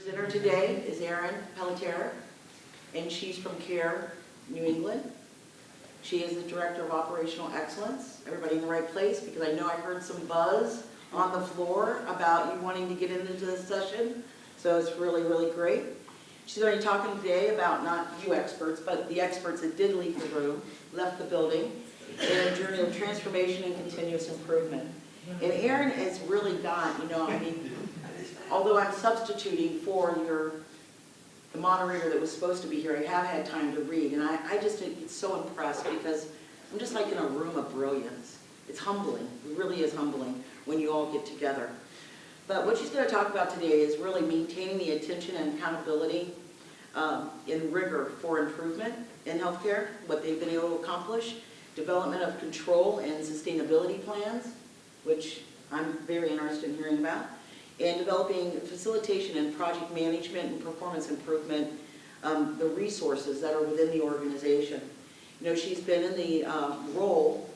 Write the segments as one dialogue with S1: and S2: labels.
S1: Presenter today is Erin Pelletier, and she's from CARE, New England. She is the Director of Operational Excellence. Everybody in the right place, because I know I heard some buzz on the floor about you wanting to get into this session, so it's really, really great. She's going to be talking today about not you experts, but the experts that did leave the room, left the building, and a journey of transformation and continuous improvement. And Erin has really got, although I'm substituting for the moderator that was supposed to be here, I have had time to read, and I just get so impressed because I'm just like in a room of brilliance. It's humbling. It really is humbling when you all get together. But what she's going to talk about today is really maintaining the attention and accountability in rigor for improvement in healthcare, what they've been able to accomplish, development of control and sustainability plans, which I'm very interested in hearing about, and developing facilitation and project management and performance improvement, the resources that are within the organization. She's been in the role,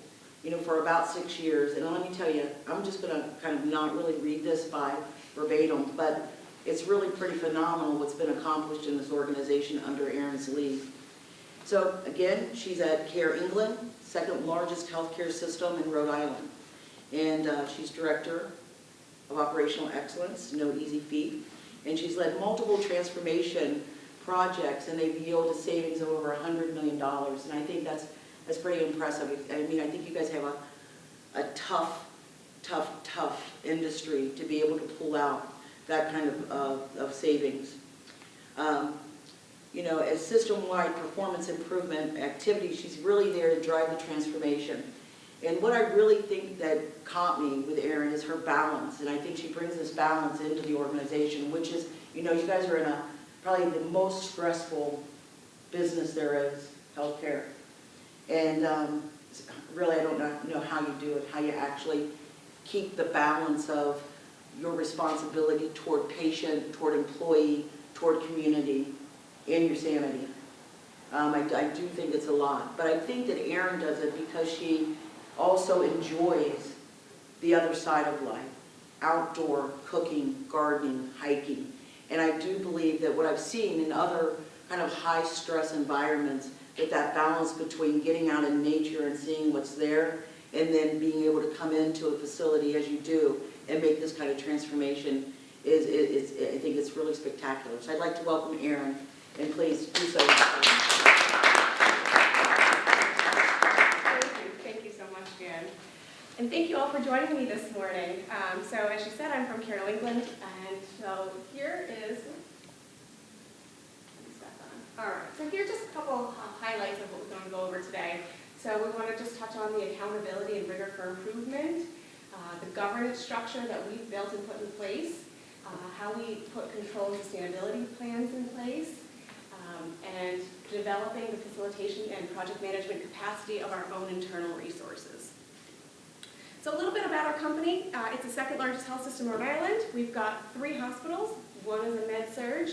S1: for about 6 years, and let me tell you, I'm just going to kind of not really read this by verbatim, but it's really pretty phenomenal what's been accomplished in this organization under Erin's lead. So again, she's at CARE England, second largest healthcare system in Rhode Island, and she's Director of Operational Excellence, no easy feat, and she's led multiple transformation projects, and they've yielded savings of over $100 million, and I think that's pretty impressive. I think you guys have a tough industry to be able to pull out that kind of savings. As system-wide performance improvement activities, she's really there to drive the transformation. And what I really think that caught me with Erin is her balance, and I think she brings this balance into the organization, which is, you guys are in probably the most stressful business there is, healthcare. And really, I don't know how you do it, how you actually keep the balance of your responsibility toward patient, toward employee, toward community, and your sanity. I do think it's a lot, but I think that Erin does it because she also enjoys the other side of life, outdoor cooking, gardening, hiking. And I do believe that what I've seen in other kind of high-stress environments, that balance between getting out in nature and seeing what's there, and then being able to come into a facility as you do and make this kind of transformation I think it's really spectacular. So I'd like to welcome Erin, and please do so.
S2: Thank you so much, Jan. And thank you all for joining me this morning. So as you said, I'm from CARE New England, and so here is, all right, so here's just a couple highlights of what we're going to go over today. So we want to just touch on the accountability and rigor for improvement, the governance structure that we've built and put in place, how we put control and sustainability plans in place, and developing the facilitation and project management capacity of our own internal resources. So a little bit about our company. It's the second largest health system in Rhode Island. We've got 3 hospitals. One is a med-surg.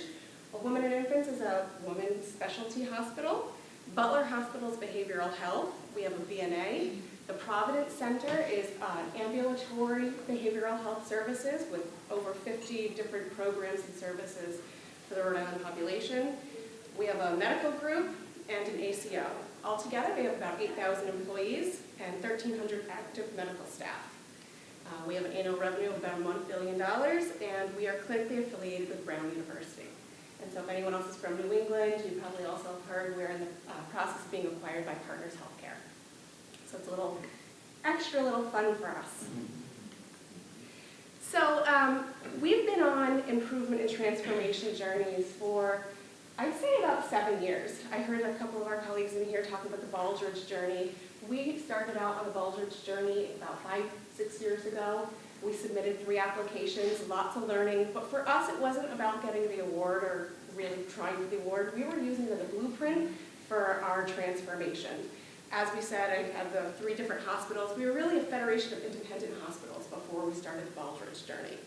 S2: Women and Infants is a women's specialty hospital. Butler Hospital's behavioral health. We have a VNA. The Providence Center is ambulatory behavioral health services with over 50 different programs and services for the Rhode Island population. We have a medical group and an ACO. Altogether, we have about 8,000 employees and 1,300 active medical staff. We have an annual revenue of about $1 billion, and we are clinically affiliated with Brown University. And so if anyone else is from New England, you probably also have heard we're in the process of being acquired by Partners Healthcare. So it's a little fun for us. So we've been on improvement and transformation journeys for, I'd say, about 7 years. I heard a couple of our colleagues in here talking about the Baldrige journey. We started out on the Baldrige journey about 5-6 years ago. We submitted 3 applications, lots of learning, but for us it wasn't about getting the award or really trying for the award. We were using it as a blueprint for our transformation. As we said, I had the 3 different hospitals. We were really a federation of independent hospitals before we started the Baldrige journey.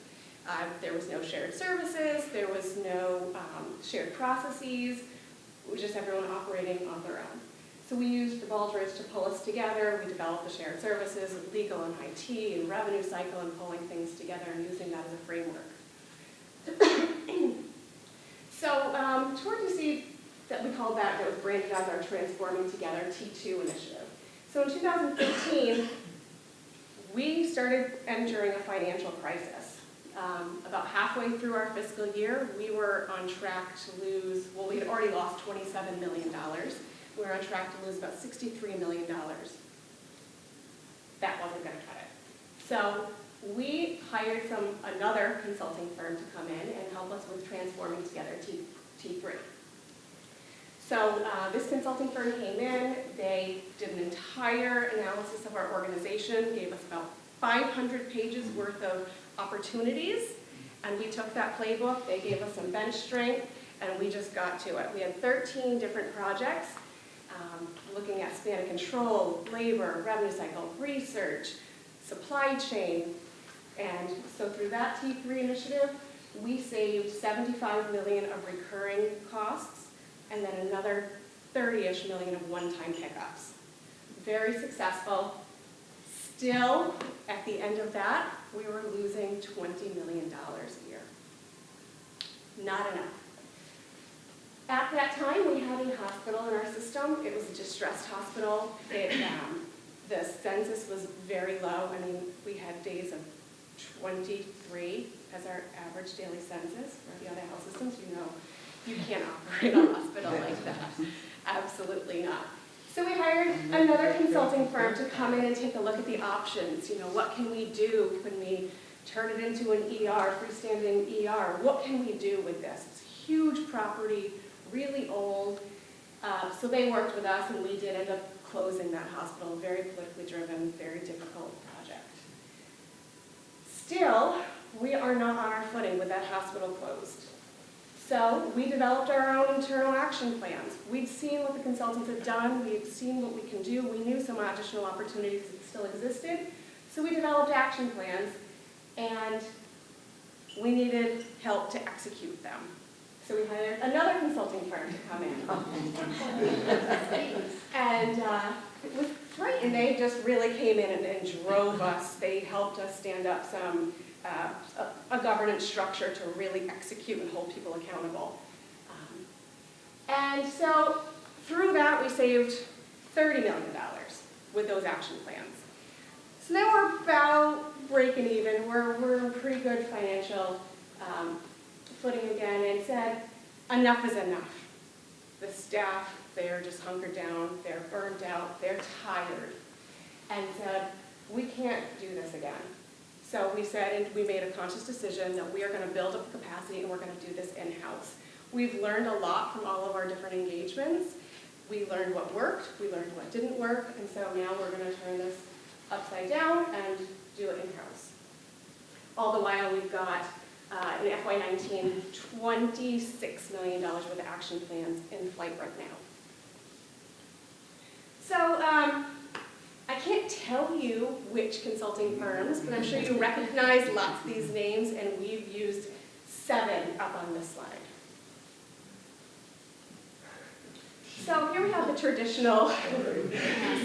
S2: There was no shared services, there was no shared processes, it was just everyone operating on their own. So we used the Baldrige to pull us together. We developed the shared services, legal and IT, and revenue cycle, and pulling things together and using that as a framework. So toward you see that we called that was branded as our Transforming Together T2 initiative. So in 2015, we started entering a financial crisis. About halfway through our fiscal year, we were on track to lose, well, we had already lost $27 million. We were on track to lose about $63 million. That wasn't going to cut it. So we hired another consulting firm to come in and help us with Transforming Together T3. So this consulting firm came in, they did an entire analysis of our organization, gave us about 500 pages worth of opportunities, and we took that playbook, they gave us some bench strength, and we just got to it. We had 13 different projects, looking at span of control, labor, revenue cycle, research, supply chain, and so through that T3 initiative, we saved $75 million of recurring costs, and then another 30-ish million of one-time pickups. Very successful. Still, at the end of that, we were losing $20 million a year. Not enough. At that time, we had a hospital in our system. It was a distressed hospital. The census was very low. I mean, we had days of 23 as our average daily census. For the other health systems, you know, you can't operate a hospital like that. Absolutely not. So we hired another consulting firm to come in and take a look at the options. You know, what can we do? Can we turn it into an ER, freestanding ER? What can we do with this? It's a huge property, really old. So they worked with us, and we did end up closing that hospital. Very politically driven, very difficult project. Still, we are not on our footing with that hospital closed. So we developed our own internal action plans. We'd seen what the consultants had done. We'd seen what we can do. We knew some additional opportunities that still existed. So we developed action plans, and we needed help to execute them. So we hired another consulting firm to come in. And it was great. And they just really came in and drove us. They helped us stand up a governance structure to really execute and hold people accountable. And so through that, we saved $30 million with those action plans. So now we're about breaking even. We're in pretty good financial footing again, and said, enough is enough. The staff, they're just hunkered down, they're burned out, they're tired, and said, we can't do this again. So we said, and we made a conscious decision that we are going to build up capacity and we're going to do this in-house. We've learned a lot from all of our different engagements. We learned what worked, we learned what didn't work, and so now we're going to turn this upside down and do it in-house. All the while, we've got in FY19, $26 million worth of action plans in flight right now. So I can't tell you which consulting firms, but I'm sure you recognize lots of these names, and we've used 7 up on this slide. So here we have the traditional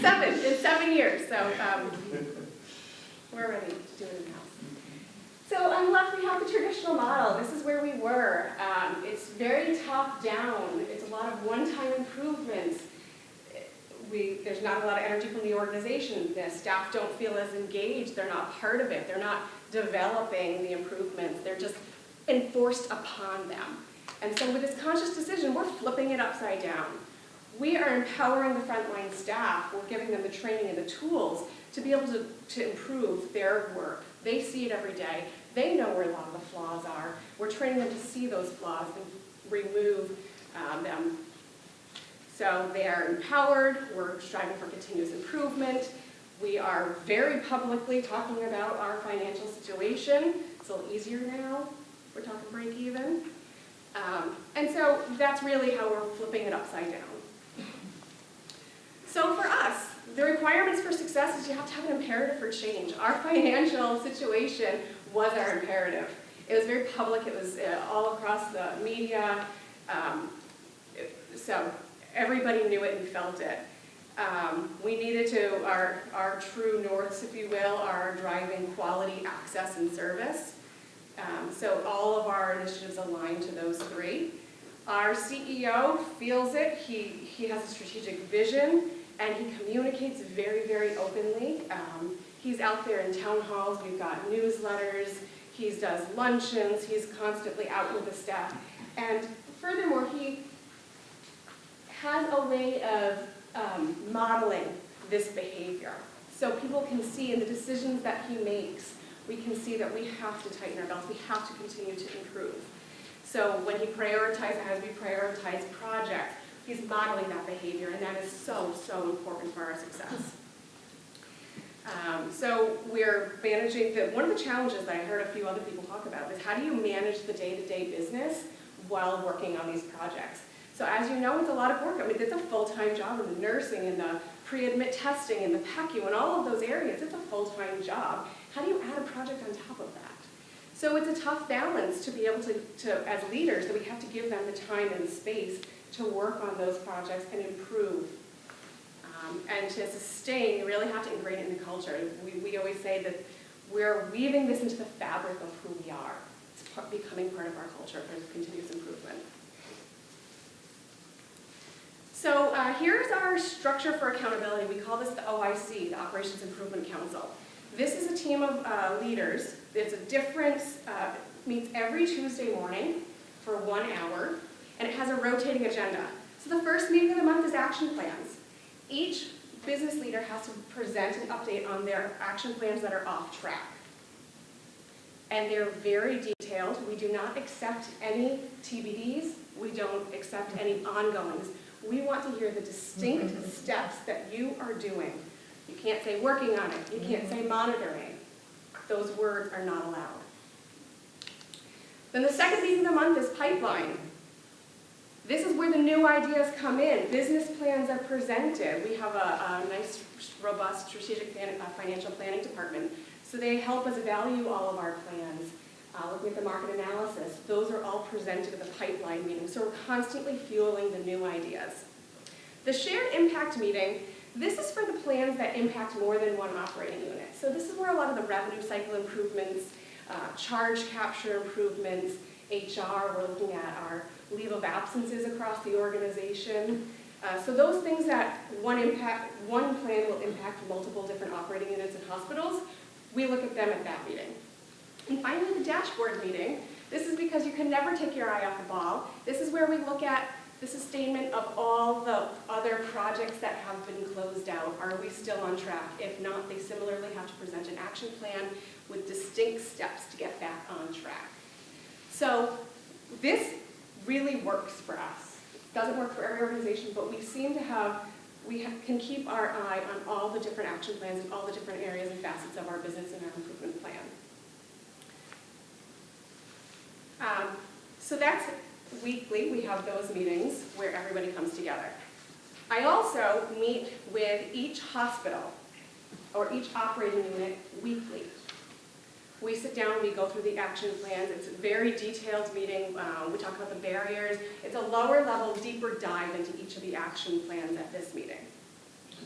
S2: 7 in 7 years. So we're ready to do it in-house. So on the left, we have the traditional model. This is where we were. It's very top-down. It's a lot of one-time improvements. There's not a lot of energy from the organization. The staff don't feel as engaged. They're not part of it. They're not developing the improvements. They're just enforced upon them. And so with this conscious decision, we're flipping it upside down. We are empowering the frontline staff. We're giving them the training and the tools to be able to improve their work. They see it every day. They know where a lot of the flaws are. We're training them to see those flaws and remove them. So they are empowered. We're striving for continuous improvement. We are very publicly talking about our financial situation. It's a little easier now. We're talking break even. And so that's really how we're flipping it upside down. So for us, the requirements for success is you have to have an imperative for change. Our financial situation was our imperative. It was very public. It was all across the media. So everybody knew it and felt it. We needed to, our true norths, if you will, are driving quality, access, and service. So all of our initiatives align to those 3. Our CEO feels it, he has a strategic vision, and he communicates very, very openly. He's out there in town halls, we've got newsletters, he does luncheons, he's constantly out with the staff. And furthermore, he has a way of modeling this behavior. So people can see in the decisions that he makes, we can see that we have to tighten our belts, we have to continue to improve. So when he prioritizes, as we prioritize projects, he's modeling that behavior, and that is so, so important for our success. So we're managing, one of the challenges that I heard a few other people talk about is how do you manage the day-to-day business while working on these projects? So as you know, it's a lot of work. I mean, it's a full-time job in the nursing and the pre-admit testing and the PECU and all of those areas. It's a full-time job. How do you add a project on top of that? So it's a tough balance to be able to as leaders, that we have to give them the time and the space to work on those projects and improve. And to sustain, you really have to integrate it in the culture. We always say that we're weaving this into the fabric of who we are. It's becoming part of our culture for continuous improvement. So here's our structure for accountability. We call this the OIC, the Operations Improvement Council. This is a team of leaders. It's a difference, meets every Tuesday morning for 1 hour, and it has a rotating agenda. So the first meeting of the month is action plans. Each business leader has to present an update on their action plans that are off track. And they're very detailed. We do not accept any TBDs. We don't accept any ongoings. We want to hear the distinct steps that you are doing. You can't say working on it. You can't say monitoring. Those words are not allowed. Then the second meeting of the month is pipeline. This is where the new ideas come in. Business plans are presented. We have a nice, robust strategic financial planning department. So they help us value all of our plans, looking at the market analysis. Those are all presented at the pipeline meeting. So we're constantly fueling the new ideas. The shared impact meeting, this is for the plans that impact more than one operating unit. So this is where a lot of the revenue cycle improvements, charge capture improvements, HR, we're looking at our leave of absences across the organization. So those things that one plan will impact multiple different operating units and hospitals, we look at them at that meeting. And finally, the dashboard meeting. This is because you can never take your eye off the ball. This is where we look at the sustainment of all the other projects that have been closed out. Are we still on track? If not, they similarly have to present an action plan with distinct steps to get back on track. So this really works for us. It doesn't work for every organization, but we seem to have, can keep our eye on all the different action plans and all the different areas and facets of our business and our improvement plan. So that's weekly. We have those meetings where everybody comes together. I also meet with each hospital or each operating unit weekly. We sit down, we go through the action plans. It's a very detailed meeting. We talk about the barriers. It's a lower level, deeper dive into each of the action plans at this meeting.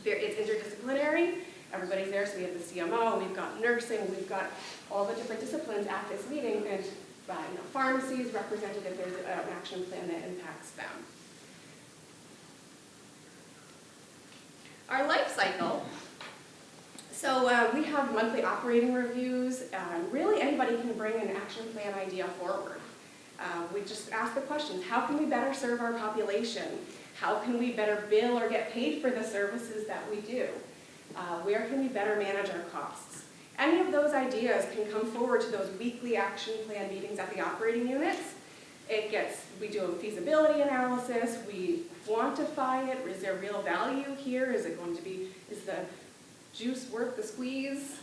S2: It's interdisciplinary. Everybody's there, so we have the CMO, we've got nursing, we've got all the different disciplines at this meeting, and pharmacy is represented if there's an action plan that impacts them. Our life cycle. So we have monthly operating reviews. Really anybody can bring an action plan idea forward. We just ask the questions, how can we better serve our population? How can we better bill or get paid for the services that we do? Where can we better manage our costs? Any of those ideas can come forward to those weekly action plan meetings at the operating units. We do a feasibility analysis, we quantify it. Is there real value here? Is the juice worth the squeeze?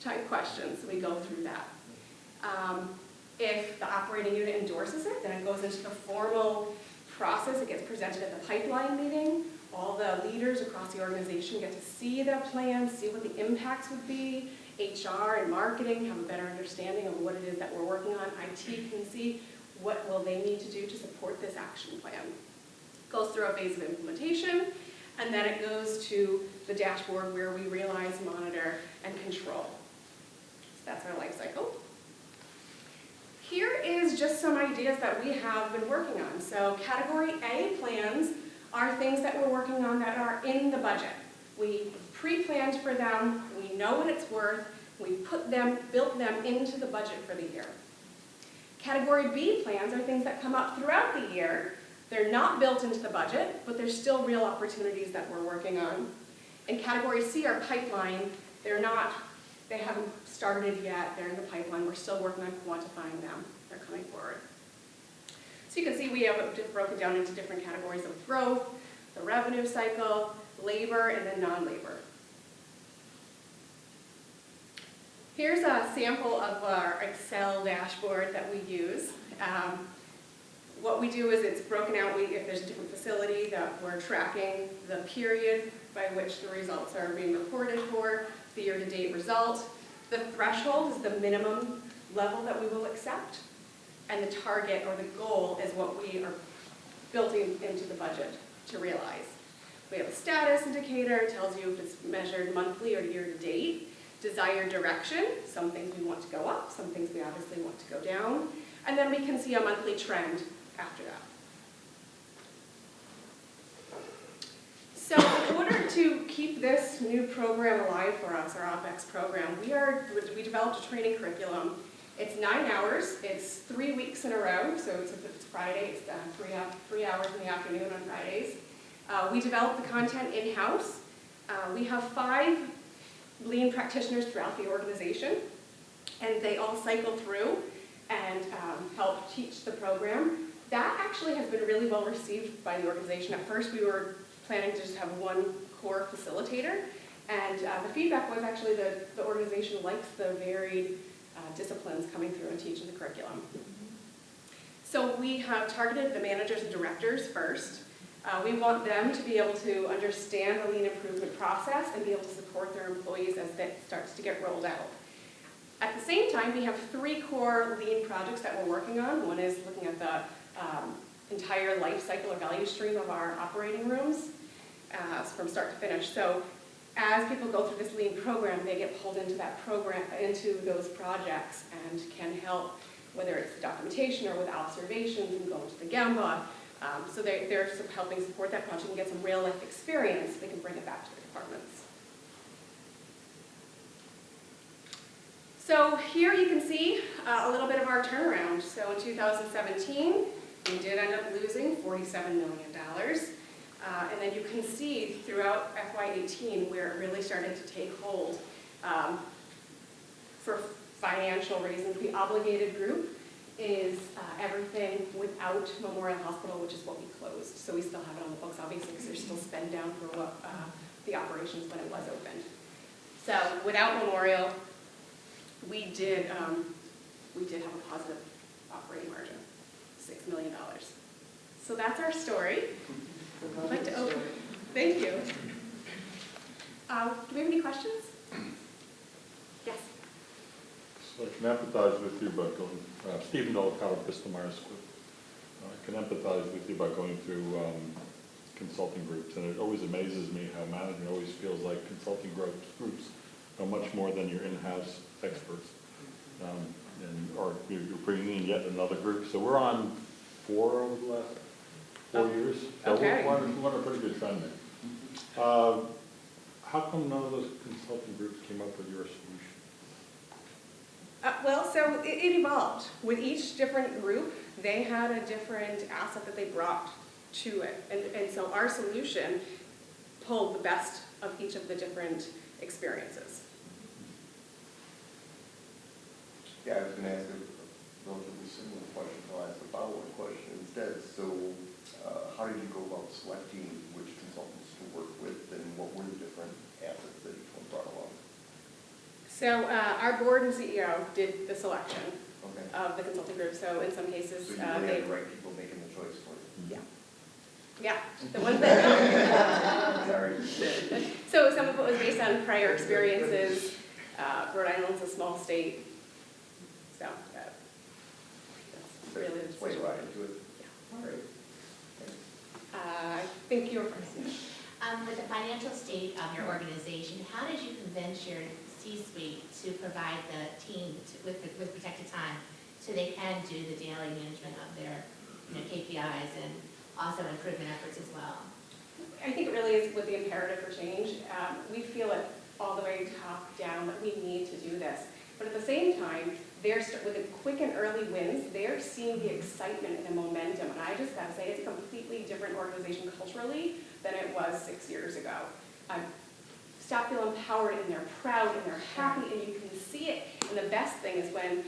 S2: Type questions, we go through that. If the operating unit endorses it, then it goes into the formal process. It gets presented at the pipeline meeting. All the leaders across the organization get to see the plans, see what the impacts would be. HR and marketing have a better understanding of what it is that we're working on. IT can see what will they need to do to support this action plan. It goes through a phase of implementation, and then it goes to the dashboard where we realize, monitor, and control. So that's our life cycle. Here is just some ideas that we have been working on. So category A plans are things that we're working on that are in the budget. We pre-planned for them, we know what it's worth, we built them into the budget for the year. Category B plans are things that come up throughout the year. They're not built into the budget, but there's still real opportunities that we're working on. And category C are pipeline. They haven't started yet, they're in the pipeline. We're still working on quantifying them. They're coming forward. So you can see we have it broken down into different categories of growth, the revenue cycle, labor, and then non-labor. Here's a sample of our Excel dashboard that we use. What we do is it's broken out, if there's a different facility that we're tracking the period by which the results are being reported for, the year-to-date result. The threshold is the minimum level that we will accept, and the target or the goal is what we are building into the budget to realize. We have a status indicator, tells you if it's measured monthly or year-to-date. Desired direction, some things we want to go up, some things we obviously want to go down, and then we can see a monthly trend after that. So in order to keep this new program alive for us, our OpEx program, we developed a training curriculum. It's 9 hours, it's 3 weeks in a row, so if it's Friday, it's 3 hours in the afternoon on Fridays. We develop the content in-house. We have 5 Lean practitioners throughout the organization, and they all cycle through and help teach the program. That actually has been really well received by the organization. At first we were planning to just have one core facilitator, and the feedback was actually that the organization likes the varied disciplines coming through and teaching the curriculum. So we have targeted the managers and directors first. We want them to be able to understand the Lean improvement process and be able to support their employees as that starts to get rolled out. At the same time, we have 3 core Lean projects that we're working on. One is looking at the entire life cycle or value stream of our operating rooms from start to finish. So as people go through this Lean program, they get pulled into that program, into those projects, and can help, whether it's documentation or with observations and go into the Gemba. So they're helping support that project and get some real life experience. They can bring it back to their departments. So here you can see a little bit of our turnaround. So in 2017, we did end up losing $47 million. And then you can see throughout FY18 where it really started to take hold. For financial reasons, the obligated group is everything without Memorial Hospital, which is what we closed. So we still have it on the books, obviously, because there's still spend down for what the operations when it was opened. So without Memorial, we did have a positive operating margin, $6 million. So that's our story. I'd like to open. Thank you. Do we have any questions? Yes.
S3: So I can empathize with you about going, Stephen Delacado, Bristol Myers Squibb. I can empathize with you about going through consulting groups, and it always amazes me how management always feels like consulting groups are much more than your in-house experts. Or you're bringing in yet another group. So we're on 4 over the last 4 years. So
S2: okay.
S3: we're on a pretty good trend there. How come none of those consulting groups came up with your solution?
S2: Well, so it evolved. With each different group, they had a different asset that they brought to it. And so our solution pulled the best of each of the different experiences.
S4: Yeah, I was going to ask a relatively similar question. I'll ask the follow-up question instead. So how did you go about selecting which consultants to work with, and what were the different assets that each one brought along?
S2: So our board and CEO did the selection
S4: Okay.
S2: of the consulting group. So in some cases,
S4: So you really had the right people making the choice for you.
S2: yeah, the ones that.
S4: Sorry.
S2: So some of it was based on prior experiences. Rhode Island's a small state, so that's really the
S4: That's why you
S2: decision.
S4: brought into it.
S2: Yeah.
S4: All right. Thanks.
S2: I think you're first.
S5: With the financial state of your organization, how did you convince your C-suite to provide the team with protected time so they can do the daily management of their, KPIs and also improvement efforts as well.
S2: I think it really is with the imperative for change. We feel it all the way top down that we need to do this. But at the same time, with the quick and early wins, they're seeing the excitement and the momentum. And I just gotta say, it's a completely different organization culturally than it was 6 years ago. Staff feel empowered and they're proud and they're happy and you can see it. And the best thing is when,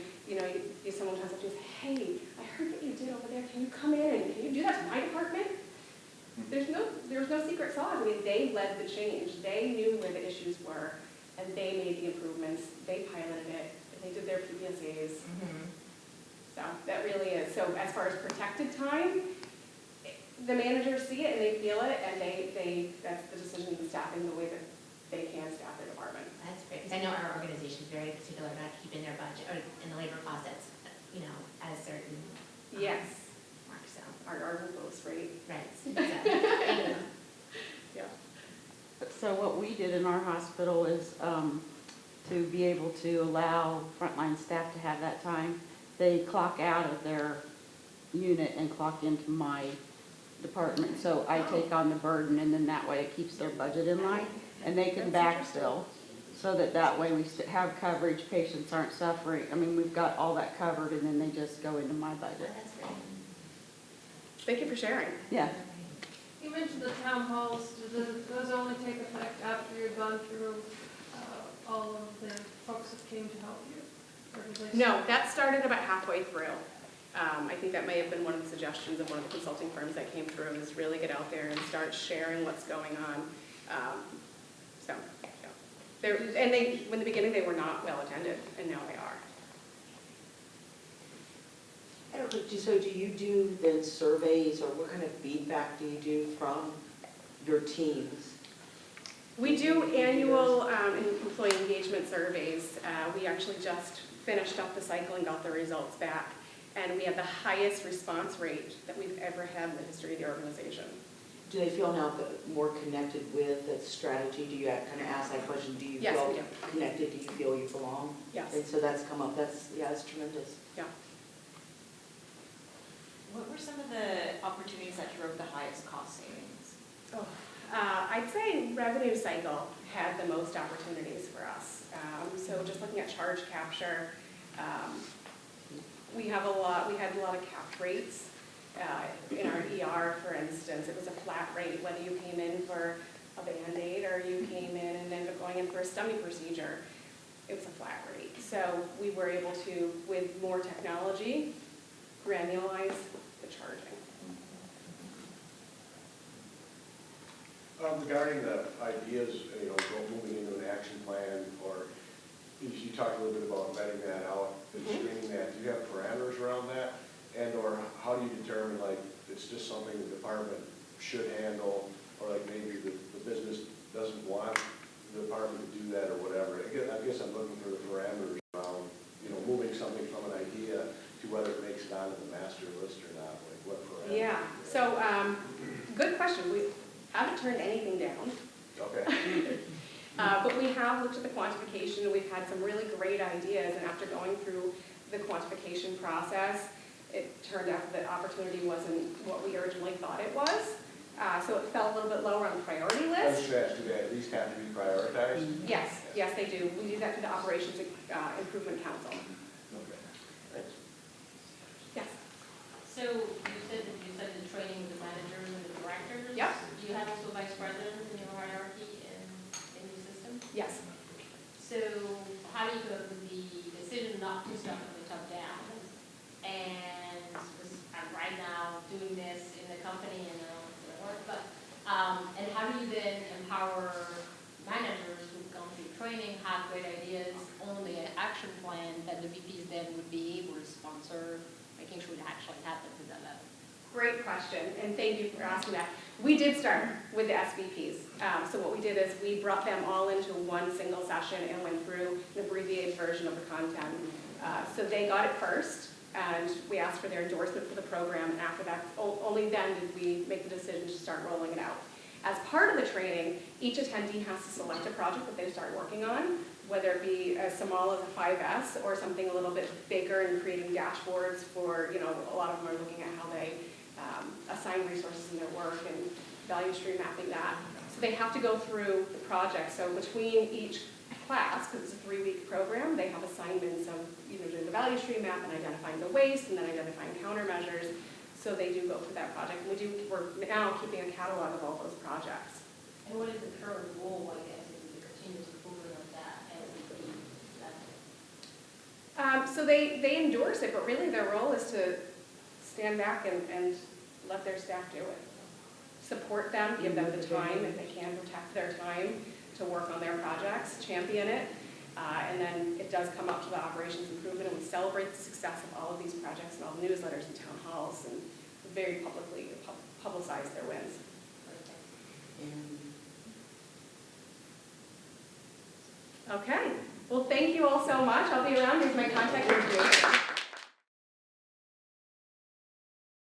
S2: someone comes up to you and says, hey, I heard what you did over there. Can you come in and can you do that to my department? There's no secret sauce. I mean, they led the change. They knew where the issues were and they made the improvements. They piloted it. They did their PPSAs. So that really is. So as far as protected time, the managers see it and they feel it, and that's the decision of the staffing, the way that they can staff their department.
S5: That's great, because I know our organization is very particular about keeping their budget, or in the labor costs, at a certain
S2: Yes,
S5: mark, so,
S2: our garden post, right?
S5: right. So, thank you.
S2: Yeah.
S6: So what we did in our hospital is to be able to allow frontline staff to have that time. They clock out of their unit and clock into my department. So I take on the burden, and then that way it keeps their budget in line. And they can backfill, so that way we have coverage, patients aren't suffering. I mean, we've got all that covered, and then they just go into my budget.
S5: That's great.
S2: Thank you for sharing.
S6: Yeah.
S7: You mentioned the town halls. Do those only take effect after you've gone through all of the folks that came to help you? Or do they
S2: No, that started about halfway through. I think that may have been one of the suggestions of one of the consulting firms that came through, is really get out there and start sharing what's going on. In the beginning, they were not well attended, and now they are.
S1: So do you do then surveys, or what kind of feedback do you do from your teams?
S2: We do annual employee engagement surveys. We actually just finished up the cycle and got the results back. And we had the highest response rate that we've ever had in the history of the organization.
S1: Do they feel now more connected with the strategy? Do you kind of ask that question? Do you
S2: Yes,
S1: feel
S2: we do.
S1: connected? Do you feel you belong?
S2: Yes.
S1: And so that's come up. That's tremendous.
S2: Yeah.
S8: What were some of the opportunities that drove the highest cost savings?
S2: I'd say revenue cycle had the most opportunities for us. So just looking at charge capture, we had a lot of capped rates. In our ER, for instance, it was a flat rate, whether you came in for a Band-Aid or you came in and ended up going in for a stomach procedure, it was a flat rate. So we were able to, with more technology, granulize the charging.
S9: Regarding the ideas, moving into an action plan, or you talked a little bit about vetting that out and screening that. Do you have parameters around that? And or how do you determine, like, it's just something the department should handle, or like maybe the business doesn't want the department to do that or whatever? I guess I'm looking for the parameters around, moving something from an idea to whether it makes it onto the master list or not, like what parameters?
S2: Yeah, so good question. We haven't turned anything down.
S9: Okay.
S2: But we have looked at the quantification, and we've had some really great ideas, and after going through the quantification process, it turned out that opportunity wasn't what we originally thought it was. So it fell a little bit lower on the priority
S9: I was
S2: list.
S9: just asking, do they at least have to be prioritized?
S2: Yes, they do. We do that through the Operations Improvement Council.
S9: Okay, thanks.
S2: Yes.
S8: So you said the training with the managers and the directors?
S2: Yep.
S8: Do you have also vice presidents in your hierarchy in your system?
S2: Yes.
S8: So how do you go with the decision not to start from the top down? And I'm right now doing this in the company and I don't know if it's going to work, but, and how do you then empower managers who've gone through training, have great ideas on the action plan that the VPs then would be able to sponsor, making sure it actually happens at that level?
S2: Great question, and thank you for asking that. We did start with the SVPs. So what we did is we brought them all into one single session and went through an abbreviated version of the content. So they got it first, and we asked for their endorsement for the program, and after that, only then did we make the decision to start rolling it out. As part of the training, each attendee has to select a project that they start working on, whether it be as small as a 5S or something a little bit bigger and creating dashboards for, a lot of them are looking at how they assign resources in their work and value stream mapping that. So they have to go through the project. So between each class, because it's a 3-week program, they have assignments of doing the value stream map and identifying the waste and then identifying countermeasures. So they do go through that project. We're now keeping a catalog of all those projects.
S8: And what is the current goal, I guess, is the continuous improvement of that as we level?
S2: So they endorse it, but really their role is to stand back and let their staff do it. Support them, give them the time, if they can, protect their time to work on their projects, champion it. And then it does come up to the operations improvement, and we celebrate the success of all of these projects and all the newsletters and town halls, and very publicly publicize their wins. Okay, well, thank you all so much. I'll be around. Here's my contact